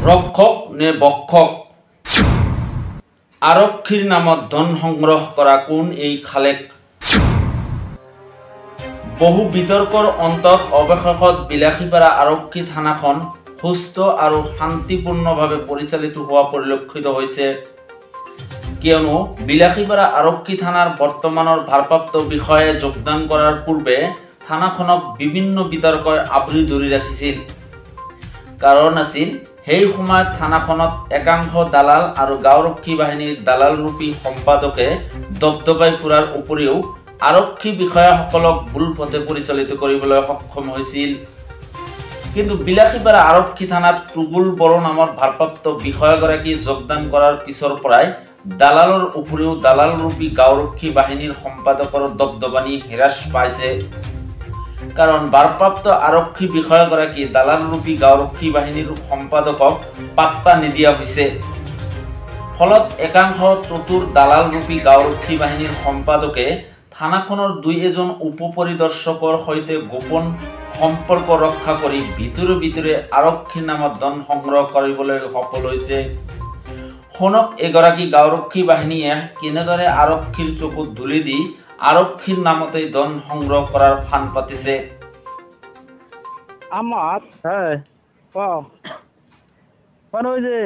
ৰক্ষক নে বক্ষক আৰক্ষীৰ নামত ধন সংগ্ৰহ কৰা কোন এই খালেক বহু বিতৰ্কৰ অন্তত অৱশেষত বিলাসীপাৰা আৰক্ষী থানাখন সুস্থ আৰু শান্তিপূৰ্ণভাৱে পৰিচালিত হোৱা পৰিলক্ষিত হৈছে কিয়নো বিলাসীপাৰা আৰক্ষী থানাৰ বৰ্তমানৰ ভাৰপ্ৰাপ্ত বিষয়াই যোগদান কৰাৰ পূৰ্বে থানাখনক বিভিন্ন বিতৰ্কই আবৰি ধৰি ৰাখিছিল কাৰণ আছিল সেই সময়ত থানাখনত একাংশ দালাল আৰু গাঁওৰক্ষী বাহিনীৰ দালালৰূপী সম্পাদকে দবদবাই ফুৰাৰ উপৰিও আৰক্ষী বিষয়াসকলক ভুল পথে পৰিচালিত কৰিবলৈ সক্ষম হৈছিল কিন্তু বিলাসীপাৰা আৰক্ষী থানাত টুগুল বড়ো নামৰ ভাৰপ্ৰাপ্ত বিষয়াগৰাকী যোগদান কৰাৰ পিছৰ পৰাই দালালৰ উপৰিও দালালৰূপী গাঁওৰক্ষী বাহিনীৰ সম্পাদকৰ দবদবানি হ্ৰাস পাইছে কাৰণ ভাৰপ্ৰাপ্ত আৰক্ষী বিষয়াগৰাকী দালালৰূপী গাঁওৰক্ষী বাহিনীৰ সম্পাদকক পাত্তা নিদিয়া হৈছে ফলত একাংশ চতুৰ দালালৰূপী গাঁওৰক্ষী বাহিনীৰ সম্পাদকে থানাখনৰ দুই এজন উপপৰিদৰ্শকৰ সৈতে গোপন সম্পৰ্ক ৰক্ষা কৰি ভিতৰে ভিতৰে আৰক্ষীৰ নামত ধন সংগ্ৰহ কৰিবলৈ সফল হৈছে শুনক এগৰাকী গাঁওৰক্ষী বাহিনীয়ে কেনেদৰে আৰক্ষীৰ চকুত ধুলি দি আৰক্ষীৰ নামতে ধন সংগ্ৰহ কৰাৰ ফান পাতিছে আমার হ্যাঁ মানে ওই যে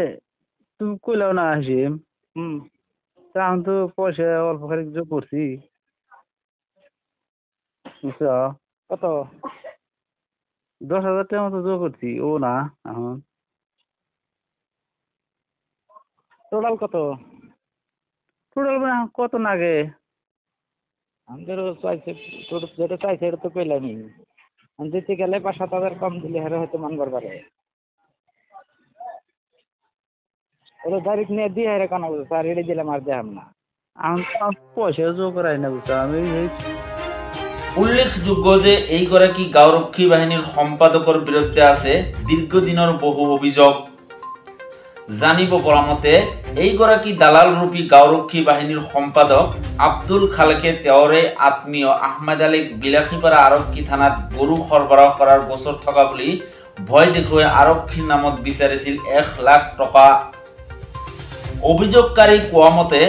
তুমি কইলাও না আসিম তখন তো পয়সা অল্প খানিক যোগ করছি বুঝছো কত 10,000 টাকা মতো যোগ করছি ও না এখন টোটাল কত টোটাল কত নাগে আমাদের চাইছে যেটা চাইছে এটা তো পেলামই আমি দিতে গেলে 5-7 কম দিলে হারে হয়তো মানবার পারে ওরা ডাইরেক্ট নিয়ে দিয়ে হারে কানা বুঝো স্যার এড়ে দিলে মার দেখাম না আমি পয়সা যোগ করাই না বুঝছো আমি উল্লেখযোগ্য যে এইগৰাকী গাঁওৰক্ষী বাহিনীৰ সম্পাদকৰ বিৰুদ্ধে আছে দীৰ্ঘদিনৰ বহু অভিযোগ জানিব পৰা মতে এইগৰাকী দালালৰূপী গাঁওৰক্ষী বাহিনীৰ সম্পাদক আব্দুল খালেকে তেওঁৰে আত্মীয় আহমেদ আলীক বিলাসীপাৰা আৰক্ষী থানাত গৰু সৰবৰাহ কৰাৰ গোচৰ থকা বুলি ভয় দেখুৱাই আৰক্ষীৰ নামত বিচাৰিছিল 1 লাখ টকা অভিযোগকাৰী কোৱা মতে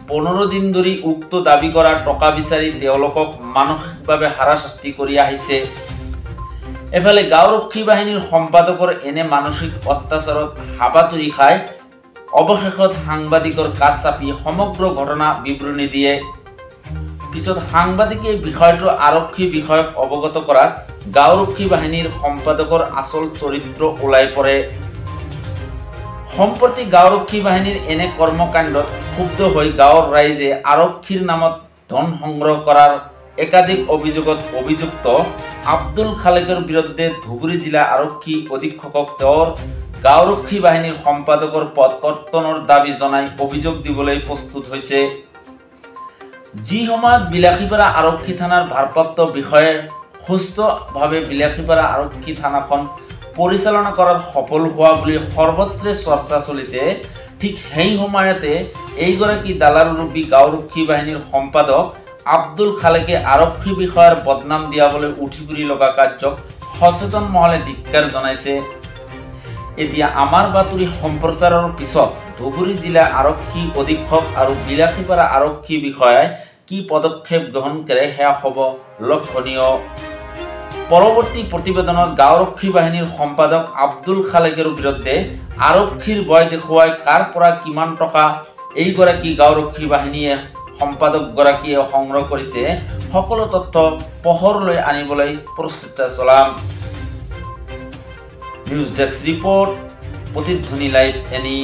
15 দিন ধৰি উক্ত দাবী কৰা টকা বিচাৰি তেওঁলোকক মানসিকভাৱে হাৰাশাস্তি কৰি আহিছে এফালে গাঁওৰক্ষী বাহিনীৰ সম্পাদকৰ এনে মানসিক অত্যাচাৰত হাবাতুৰি খাই অৱশেষত সাংবাদিকৰ কাষ চাপি সমগ্ৰ ঘটনা বিৱৰণী দিয়ে পিছত সাংবাদিকে বিষয়টো আৰক্ষী বিষয়ক অৱগত কৰাত গাঁওৰক্ষী বাহিনীৰ সম্পাদকৰ আচল চৰিত্ৰ ওলাই পৰে সম্প্ৰতি গাঁওৰক্ষী বাহিনীৰ এনে কৰ্মকাণ্ডত ক্ষুব্ধ হৈ গাঁৱৰ ৰাইজে আৰক্ষীৰ নামত ধন সংগ্ৰহ কৰাৰ একাধিক অভিযোগত অভিযুক্ত আব্দুল খালেকৰ বিৰুদ্ধে ধুবুৰী জিলা আৰক্ষী অধীক্ষকক তেওঁৰ গাঁওৰক্ষী বাহিনীৰ সম্পাদকৰ পদ কৰ্তনৰ দাবী জনাই অভিযোগ দিবলৈ প্ৰস্তুত হৈছে যি সময়ত বিলাসীপাৰা আৰক্ষী থানাৰ ভাৰপ্ৰাপ্ত বিষয়াই সুস্থভাৱে বিলাসীপাৰা আৰক্ষী থানাখন পৰিচালনা কৰাত সফল হোৱা বুলি সৰ্বত্ৰে চৰ্চা চলিছে ঠিক সেই সময়তে এইগৰাকী দালালৰূপী গাঁওৰক্ষী বাহিনীৰ সম্পাদক আব্দুল খালেকে আৰক্ষী বিষয়াৰ বদনাম দিয়াবলৈ উঠি পৰি লগা কাৰ্যক সচেতন মহলে ধিক্কাৰ জনাইছে এতিয়া আমাৰ বাতৰি সম্প্ৰচাৰৰ পিছত ধুবুৰী জিলা আৰক্ষী অধীক্ষক আৰু বিলাসীপাৰা আৰক্ষী বিষয়াই কি পদক্ষেপ গ্ৰহণ কৰে সেয়া হ'ব লক্ষণীয় পৰৱৰ্তী প্ৰতিবেদনত গাঁওৰক্ষী বাহিনীৰ সম্পাদক আব্দুল খালেকৰ বিৰুদ্ধে আৰক্ষীৰ ভয় দেখুৱাই কাৰ পৰা কিমান টকা এইগৰাকী গাঁওৰক্ষী বাহিনীয়ে সম্পাদক গৰাকীয়ে সংগ্ৰহ কৰিছে সকলো তথ্য পোহৰলৈ আনিবলৈ প্ৰচেষ্টা চলাম নিউজ ডেস্ক ৰিপৰ্ট প্ৰতিধ্বনি লাইভ এনি